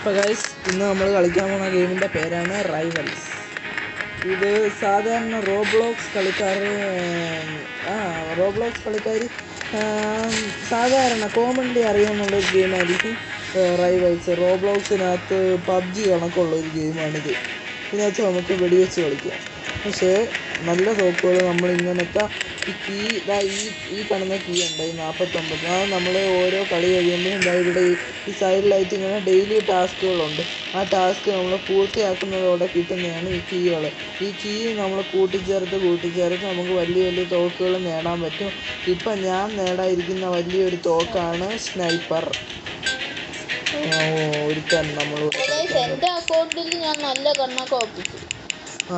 അപ്പോൾ ഗൈസ് ഇന്ന് നമ്മൾ കളിക്കാൻ പോകുന്ന ഗെയിമിൻ്റെ പേരാണ് റൈവൽസ്. ഇത് സാധാരണ റോബ്ലോക്സ് കളിക്കാർ സാധാരണ കോമൺലി അറിയാമെന്നുള്ളൊരു ഗെയിമായിരിക്കും റൈവൽസ്. റോബ്ലോക്സിനകത്ത് പബ്ജി കണക്കുള്ളൊരു ഗെയിമാണിത്. ഇതിനകത്ത് നമുക്ക് വെടിവെച്ച് കളിക്കാം. പക്ഷേ നല്ല തോക്കുകൾ നമ്മൾ ഇങ്ങനത്തെ ഈ കീ ഈ കാണുന്ന കീ ഉണ്ട്, ഈ 49. അത് നമ്മൾ ഓരോ കളി കഴിയുമ്പോഴും ഇവിടെ ഈ സൈഡിലായിട്ട് ഇങ്ങനെ ഡെയിലി ടാസ്കുകളുണ്ട്. ആ ടാസ്ക് നമ്മൾ പൂർത്തിയാക്കുന്നതോടെ കിട്ടുന്നതാണ് ഈ കീകൾ. ഈ കീ നമ്മൾ കൂട്ടിച്ചേർത്ത് നമുക്ക് വലിയ വലിയ തോക്കുകൾ നേടാൻ പറ്റും. ഇപ്പം ഞാൻ നേടാതിരിക്കുന്ന വലിയൊരു തോക്കാണ് സ്നൈപ്പർ. ഒരുത്തൻ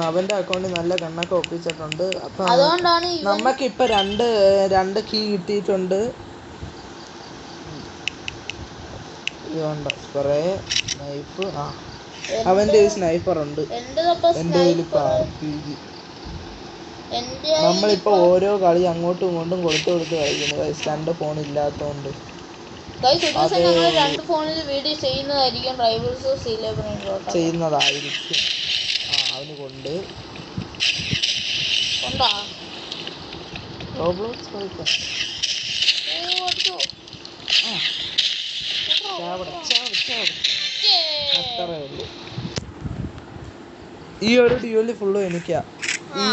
അവൻ്റെ അക്കൗണ്ടിൽ നല്ല കണ്ണൊക്കെ ഒപ്പിച്ചിട്ടുണ്ട്. അപ്പം നമുക്കിപ്പോൾ രണ്ട് കീ കിട്ടിയിട്ടുണ്ട്. ഇതുണ്ട് സ്പ്രേ, സ്നൈപ്പ്. അവൻ്റെ സ്നൈപ്പർ ഉണ്ട്, എൻ്റെ കയ്യിൽ RPG. നമ്മളിപ്പോൾ ഓരോ കളി അങ്ങോട്ടും ഇങ്ങോട്ടും കൊടുത്ത് കളിക്കുന്നത്. രണ്ട് ഫോൺ ഇല്ലാത്തതുകൊണ്ട് ചെയ്യുന്നതായിരിക്കും. അവന് കൊണ്ട് റോബ്ലോക്സ് കളിക്കാം. അത്രേ ഉള്ളൂ. ഈ ഒരു ഡ്യൂവലി ഫുള്ളും എനിക്കാ. ഈ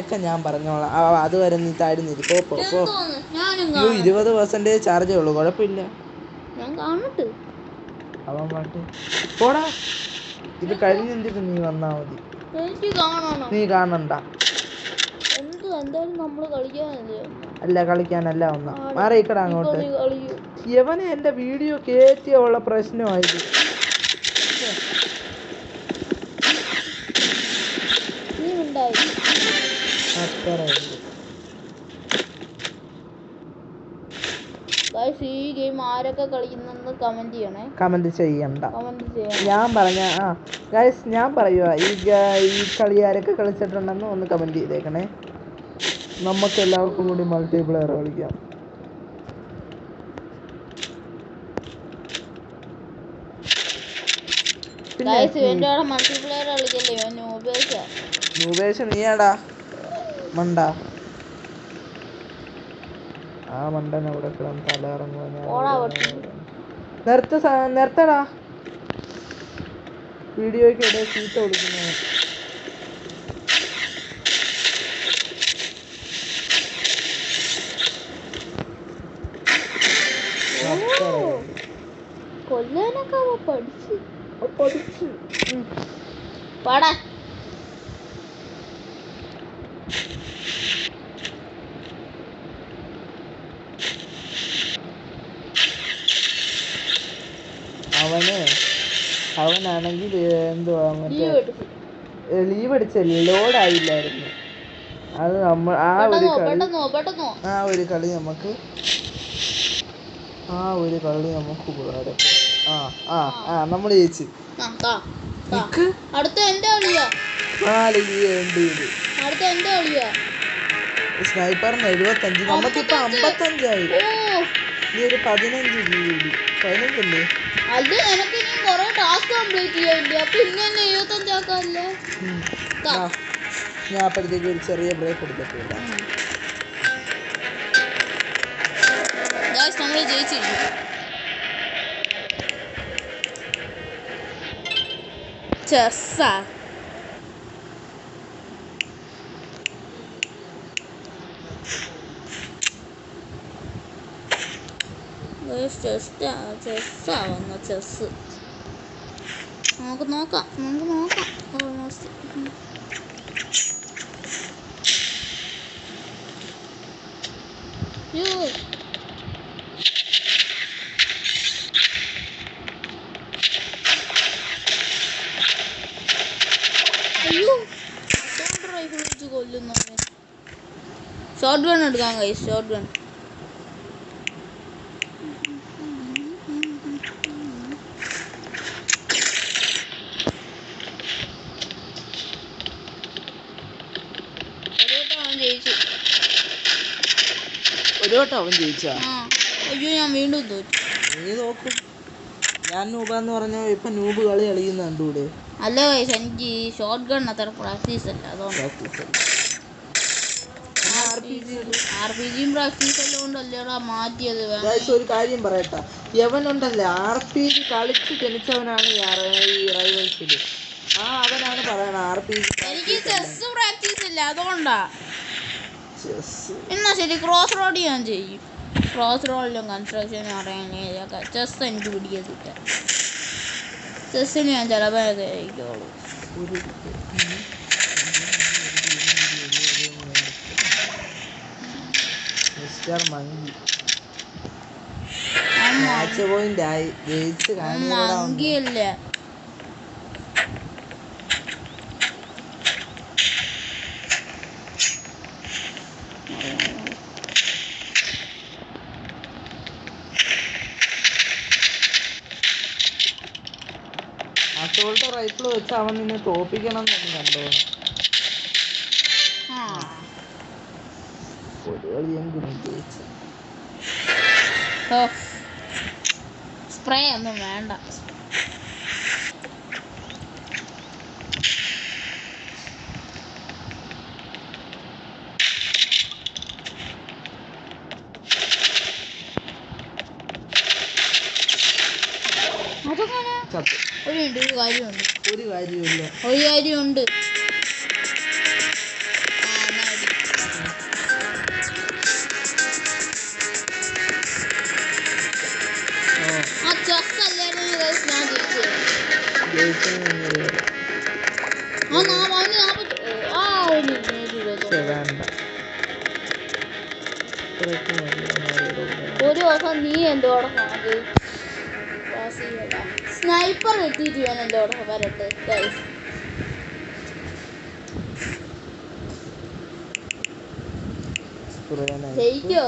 ഒക്കെ ഞാൻ പറഞ്ഞോളാം. അതുവരെ നീ താഴ്ന്നിരി. പോ 20% ചാർജേ ഉള്ളൂ, കുഴപ്പമില്ല. അവൻ പാട്ട് പോടാ. ഇത് കഴിഞ്ഞിട്ട് നീ വന്നാ മതി. നീ കാണണ്ട. അല്ല കളിക്കാനല്ല വന്ന. മാറിയിക്കട അങ്ങോട്ട്. യവനെ എന്റെ വീഡിയോ കേറ്റിയുള്ള പ്രശ്നമായത്. ഈ ഗെയിം ആരൊക്കെ കളിക്കുന്നെന്ന് കമന്റ് ചെയ്യണ്ട. ഞാൻ പറഞ്ഞ ഗൈസ് ഞാൻ പറയുക, ഈ കളി ആരൊക്കെ കളിച്ചിട്ടുണ്ടെന്ന് ഒന്ന് കമന്റ് ചെയ്തേക്കണേ. നമുക്ക് എല്ലാവർക്കും കൂടി മൾട്ടിപ്ലെയർ കളിക്കാം. നീയാടാ മണ്ട. ആ മണ്ടൻ അവിടെ നിർത്തടാ. വീഡിയോയ്ക്ക് ഇടയിൽ ചീത്ത കൊടുക്കുന്നത്. കൊല്ലാനൊക്കെ പഠിച്ചു പാടാ. അവനാണെങ്കിൽ എന്തുവാ മറ്റേ ലീവ് അടിച്ചല്ലേ, ലോഡായില്ലായിരുന്നു. അത് നമ്മൾ ആ ഒരു കളി നമുക്ക് ഉപകാരം. നമ്മൾ ജയിച്ച്. സ്നൈപ്പറിന് 75, നമുക്കിപ്പോ 55ആയി. ഈ ഒരു 15 കൂടി 15 അല്ലേ? ഞാൻ അപ്പോഴത്തേക്ക് ഒരു ചെറിയ ബ്രേക്ക് എടുത്തിട്ടില്ല. നമ്മൾ ജയിച്ചിരിക്കും. ചെസ്സാ ചെസ് നമുക്ക് നോക്കാം. കൊല്ലുന്നു. ഷോർട്ട് ഗൺ എടുക്കാം ഗൈസ്. ഷോർട്ട് ഗൺ ഒരു വട്ടം അവൻ ജയിച്ചാ. അയ്യോ ഞാൻ വീണ്ടും തോറ്റു. നീ നോക്കും. ഞാൻ നൂബാന്ന് പറഞ്ഞ ഇപ്പൊ നൂബ് കളി കളിക്കുന്നുണ്ട് ഇവിടെ. അല്ല ഗൈസ്, എനിക്ക് ഷോർട്ട് ഗൺ അത്ര പ്രാക്ടീസ് അല്ല, അതുകൊണ്ട് RPG പ്രാക്ടീസ് അല്ലോണ്ടല്ലേടാ മാറ്റിയത്. ഒരു കാര്യം പറയട്ടെ, യവനുണ്ടല്ലേ RPG കളിച്ച് ജനിച്ചവനാണ് ഈ റൈവൽസില്. അവനാണ് പറയണ RPG. എനിക്ക് ചെസ് പ്രാക്ടീസ് ഇല്ല, അതുകൊണ്ടാ. എന്നാ ശരി, ക്രോസ് റോഡ് ഞാൻ ചെയ്യും. ക്രോസ് റോഡിലും കൺസ്ട്രക്ഷനും അറിയാനൊക്കെ ചെസ് എനിക്ക് പിടിക്കത്തില്ല. ചെസ്സിന് ഞാൻ ചിലപ്പോൾ ജയിക്കുള്ളൂ. മങ്കിയല്ലേ അസോൾട്ട് റൈഫിൾ വെച്ച് അവൻ നിന്നെ തോപ്പിക്കണം എന്നൊന്നും കണ്ടോണം. ഒരു കളിയെങ്കിലും ജയിച്ചു. സ്പ്രേ ഒന്നും വേണ്ട. ഒരു കാര്യമില്ല. ഒരു ദിവസം നീ എന്തോടെ സ്നൈപ്പർ എത്തിയിട്ട് ഞാൻ എന്തോടെ വരട്ടെ ഗൈസ്. ജയിക്കോ?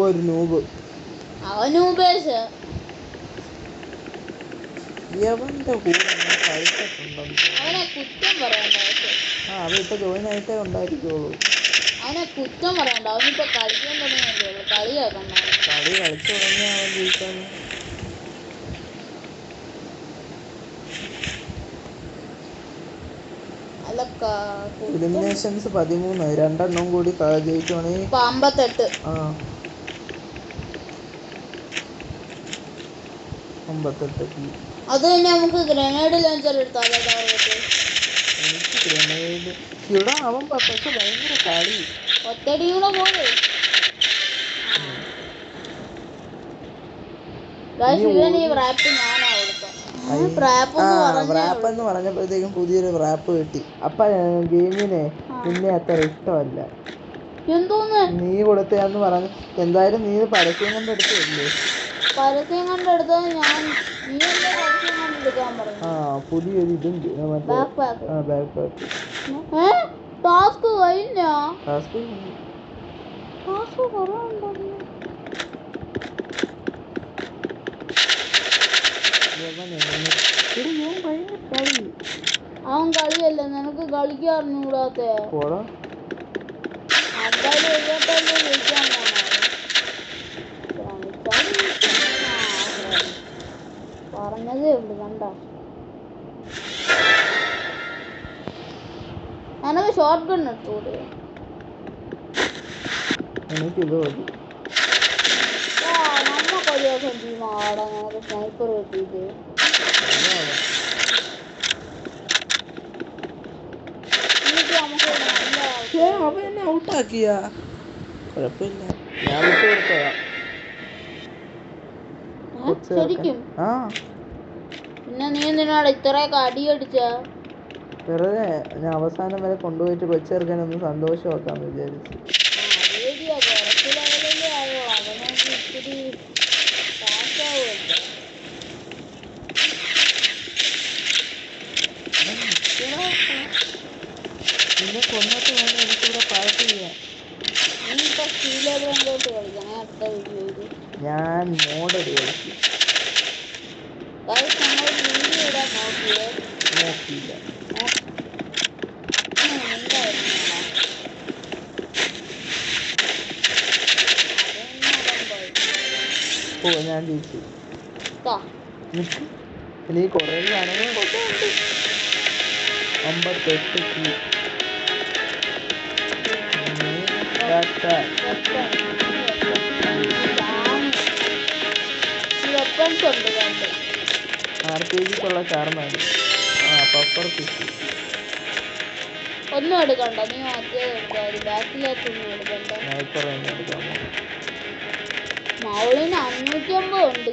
ഒരു നൂബ് അവനൂപേശ യവന്റെ കൂടെ അവനെ കുറ്റം പറയണ്ട. അവനിപ്പോ ജോയിൻ ആയിട്ടേ ഉണ്ടായിരിക്കുള്ളൂ. അവനെ കുറ്റം പറയണ്ട, അവനിപ്പോ കളിക്കാൻ തുടങ്ങിയല്ലേ ഉള്ളൂ. കളിയാക്കണ്ട. കളി കളിച്ചു തുടങ്ങിയ അവൻ ജയിക്കാൻ. എലിമിനേഷൻസ് 13, 2 കൂടി ജയിക്കുവാണെങ്കിൽ 58. 58. അത് തന്നെ നമുക്ക് ഗ്രനേഡ് ലോഞ്ചർ എടുത്താലോ? എനിക്ക് ഗ്രനേഡ് ഇവിടെ അവൻ പക്ഷെ ഭയങ്കര കളി. ഒറ്റടിയൂടെ പോലെ റാപ്പ് എന്ന് പറഞ്ഞപ്പോഴത്തേക്കും പുതിയൊരു റാപ്പ് കിട്ടി. അപ്പൊ ഗെയിമിനെ നിന്നെ അത്ര ഇഷ്ടമല്ല. എന്തോന്ന് നീ കൊടുത്തയാന്ന് പറഞ്ഞു. എന്തായാലും നീ പരസ്യം കണ്ടെടുത്തില്ലേ? പരസ്യം കണ്ടെടുത്തത് ഞാൻ. പുതിയൊരു ഇതുണ്ട് ടാസ്ക് കഴിഞ്ഞ അവൻ കളിയല്ല, നിനക്ക് കളിക്കാൻ അറിഞ്ഞൂടാത്ത പറഞ്ഞതേ ഉള്ളു. കണ്ട ഞാനത് ഷോർട്ട് ഗൺ എടുത്തൂടെ? നമ്മക്കൊരു ദിവസം ടീം ആടാ. ഞങ്ങൾക്ക് സ്നൈപ്പർ കിട്ടിയിട്ട് അവൻ എന്നെ ഔട്ടാക്കിയ കുഴപ്പമില്ല. ഞാൻ വിട്ടു കൊടുത്തതാ ശരിക്കും. പിന്നെ നീ എന്തിനാണ് ഇത്രയൊക്കെ അടിയടിച്ച? വെറുതെ ഞാൻ അവസാനം വരെ കൊണ്ടുപോയിട്ട് കൊച്ചെറുക്കാനൊന്ന് സന്തോഷമാക്കാന്ന് വിചാരിച്ചു. നിന്നെ കൊന്നിട്ട് വേണം എനിക്കിവിടെ പാർട്ടി ചെയ്യാൻ. ഞാൻ മോഡല് കളിക്കും. നോക്കിയില്ല. ഓ ഞാൻ ജയിച്ചു. ദാ. നിക്ക്. ഇനി കുറേ സാധനങ്ങൾ കൊടുക്കാനുണ്ട്. 58 കീ. വെപ്പൺസ് ഉണ്ട് രണ്ട്. RPG-ക്കുള്ള കാരണമാണ്. പപ്പർ കിട്ടി. ഒന്നും എടുക്കണ്ട, നീ മറ്റേ ബാക്കിലേക്കൊന്നും എടുക്കണ്ട. സ്നൈപ്പർ തന്നെ എടുക്കാമോ? മൗളിന് 550 ഉണ്ട്.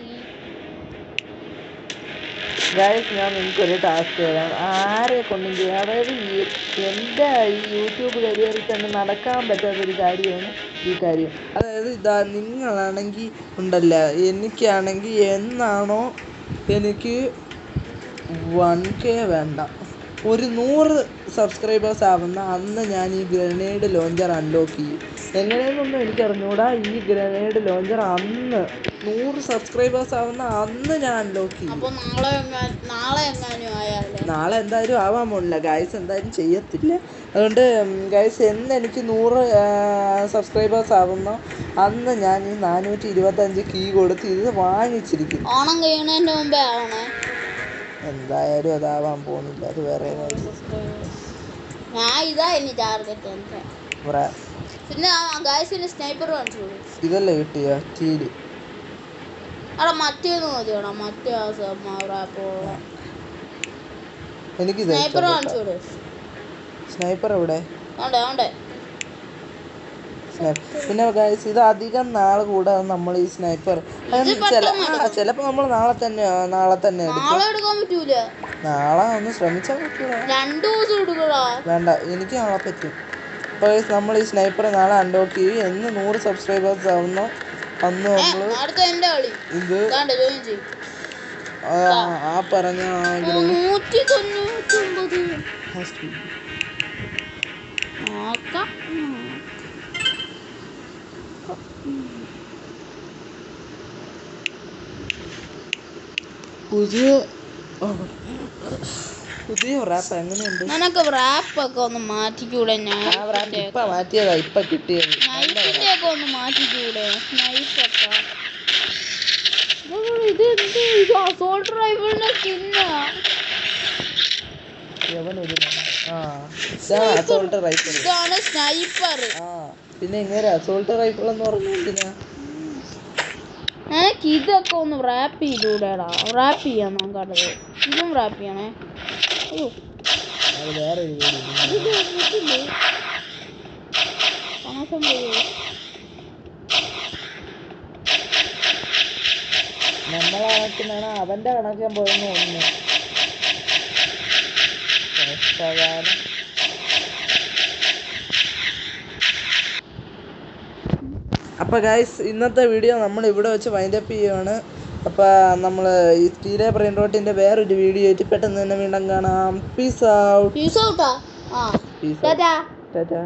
ഗൈസ് ഞാൻ നിങ്ങൾക്കൊരു ടാസ്ക് തരാം. ആരെ കൊണ്ടും ചെയ്യാം. അതായത് എൻ്റെ ഈ യൂട്യൂബ് കരിയറിൽ തന്നെ നടക്കാൻ പറ്റാത്തൊരു കാര്യമാണ് ഈ കാര്യം. അതായത് ഇതാ നിങ്ങളാണെങ്കിൽ ഉണ്ടല്ല, എനിക്കാണെങ്കിൽ എന്നാണോ എനിക്ക് 1K വേണ്ട, ഒരു 100 സബ്സ്ക്രൈബേഴ്സ് ആവുന്ന അന്ന് ഞാൻ ഈ ഗ്രനേഡ് ലോഞ്ചർ അൺലോക്ക് ചെയ്യും. എങ്ങനെയെന്നൊന്നും എനിക്കറിഞ്ഞൂടാ. ഈ ഗ്രനേഡ് ലോഞ്ചർ അന്ന് 100 സബ്സ്ക്രൈബേഴ്സ് ആവുന്ന അന്ന് ഞാൻ അൺലോക്ക് ചെയ്യും. അപ്പോൾ നാളെ എന്തായാലും ആവാൻ പോണില്ല. ഗൈസ് എന്തായാലും ചെയ്യത്തില്ല. അതുകൊണ്ട് ഗൈസ് എന്നെനിക്ക് 100 സബ്സ്ക്രൈബേഴ്സ് ആവുന്ന അന്ന് ഞാൻ ഈ 425 കീ കൊടുത്ത് ഇത് വാങ്ങിച്ചിരിക്കും. ഓണം കഴിയുന്നതിൻ്റെ മുമ്പേ ആവണേ. എന്തായാലും അതാവാൻ പോകുന്നില്ല. അത് വേറെ ഞാൻ ഇതാ ഇനി ടാർഗറ്റ്. പിന്നെ ഗൈസിന് സ്നൈപ്പർ കാണിച്ചു കൊടുക്കും. ഇതല്ലേ കിട്ടിയ തീര്. അവിടെ മറ്റേന്ന് മതിയോടാ, മറ്റേ എനിക്ക് സ്നൈപ്പർ കാണിച്ചു കൊടു. സ്നൈപ്പർ എവിടെ? ആണ്ടെ. പിന്നെ ഗൈസ് ഇത് അധികം നാൾ കൂടാതെ നമ്മൾ ഈ സ്നൈപ്പർ ചിലപ്പോൾ നമ്മൾ നാളെ തന്നെ എടുക്കാൻ പറ്റൂല. നാളെ ഒന്ന് ശ്രമിച്ചാൽ പറ്റൂല. 2 ദിവസം എടുക്കടാ. വേണ്ട, എനിക്ക് നാളെ പറ്റും. അപ്പോൾ നമ്മൾ ഈ സ്നൈപ്പർ നാളെ അൺലോക്ക് ചെയ്യും. എന്ന് 100 സബ്സ്ക്രൈബേഴ്സ് ആവുന്നോ അന്ന് നമ്മൾ ഇത് ആ പറഞ്ഞ 199 പുതിയ റാപ്പ് എങ്ങനെയുണ്ട്? നിനക്ക് റാപ്പൊക്കെ ഒന്ന് മാറ്റിക്കൂടെ? ഇപ്പൊ മാറ്റിയതാ, ഇപ്പൊ കിട്ടിയത്. നൈഫിന്റെ ഒക്കെ ഒന്ന് മാറ്റിക്കൂടെ? നൈഫൊക്കെ ഇത് അസോൾട്ട് റൈഫിളിന്റെ സ്കിന്നാ. Assault rifle. ഇതാണ് സ്നൈപ്പർ. പിന്നെ ഇങ്ങനെ അസോൾട്ട് റൈഫിൾ എന്ന് പറഞ്ഞു എന്തിനാ? എനിക്ക് ഇതൊക്കെ ഒന്ന് റാപ്പ് ചെയ്തൂടെടാ. റാപ്പ് ചെയ്യാൻ നോക്കാട്ടത്. ഇതും റാപ്പ് ചെയ്യണേ. അയ്യോ നമ്മളെ കണക്കിനാണ് അവന്റെ കണക്കാൻ പോയെന്ന് ഒന്ന്. അപ്പോൾ ഗൈസ് ഇന്നത്തെ വീഡിയോ നമ്മൾ ഇവിടെ വെച്ച് വൈൻഡപ്പ് ചെയ്യുകയാണ്. അപ്പോൾ നമ്മൾ ഈ സ്റ്റീലെ ബ്രെയിൻ റോട്ടിൻ്റെ വേറൊരു വീഡിയോ ആയിട്ട് പെട്ടെന്ന് തന്നെ വീണ്ടും കാണാം. Peace out. ടാറ്റാ.